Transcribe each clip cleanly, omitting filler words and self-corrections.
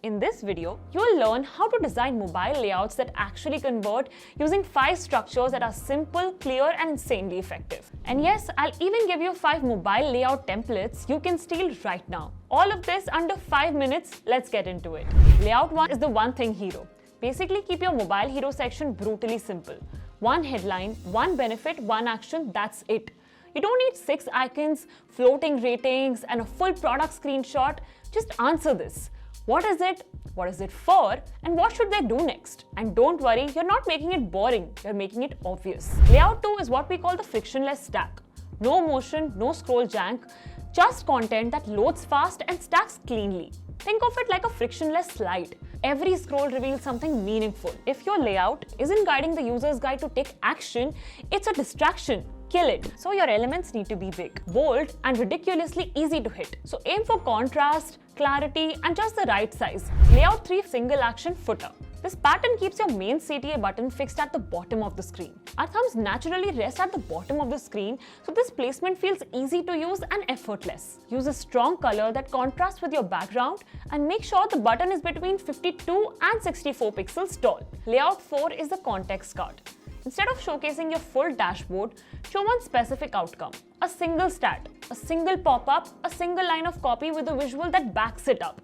In this video, you will learn how to design mobile layouts that actually convert using 5 structures that are simple, clear, and insanely effective. And yes, I'll even give you 5 mobile layout templates you can steal right now. All of this under 5 minutes. Let's get into it. Layout 1 is the one thing hero. Basically, keep your mobile hero section brutally simple. One headline, one benefit, one action, that's it. You don't need 6 icons, floating ratings, and a full product screenshot. Just answer this. What is it for, and what should they do next? And don't worry, you're not making it boring, you're making it obvious. Layout 2 is what we call the frictionless stack. No motion, no scroll jank, just content that loads fast and stacks cleanly. Think of it like a frictionless slide. Every scroll reveals something meaningful. If your layout isn't guiding the user's guide to take action, it's a distraction. Kill it. So your elements need to be big, bold, and ridiculously easy to hit. So aim for contrast, clarity, and just the right size. Layout 3, single action footer. This pattern keeps your main CTA button fixed at the bottom of the screen. Our thumbs naturally rest at the bottom of the screen, so this placement feels easy to use and effortless. Use a strong color that contrasts with your background and make sure the button is between 52 and 64 pixels tall. Layout 4 is the context card. Instead of showcasing your full dashboard, show one specific outcome. A single stat, a single pop-up, a single line of copy with a visual that backs it up.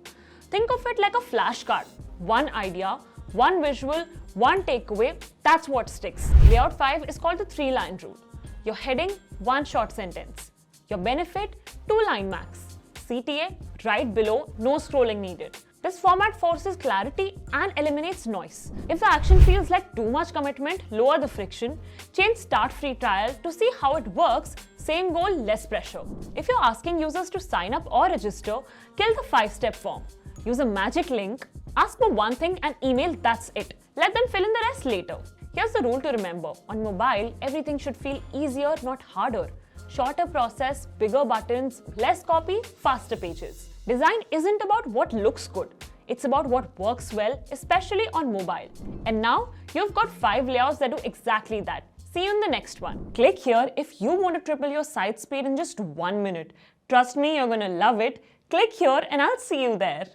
Think of it like a flashcard. One idea, one visual, one takeaway, that's what sticks. Layout 5 is called the 3-line rule. Your heading, one short sentence. Your benefit, 2-line max. CTA, right below, no scrolling needed. This format forces clarity and eliminates noise. If the action feels like too much commitment, lower the friction. Change start free trial to see how it works. Same goal, less pressure. If you're asking users to sign up or register, kill the 5-step form. Use a magic link, ask for one thing and email, that's it. Let them fill in the rest later. Here's the rule to remember. On mobile, everything should feel easier, not harder. Shorter process, bigger buttons, less copy, faster pages. Design isn't about what looks good. It's about what works well, especially on mobile. And now, you've got 5 layouts that do exactly that. See you in the next one. Click here if you want to triple your site speed in just 1 minute. Trust me, you're gonna love it. Click here and I'll see you there.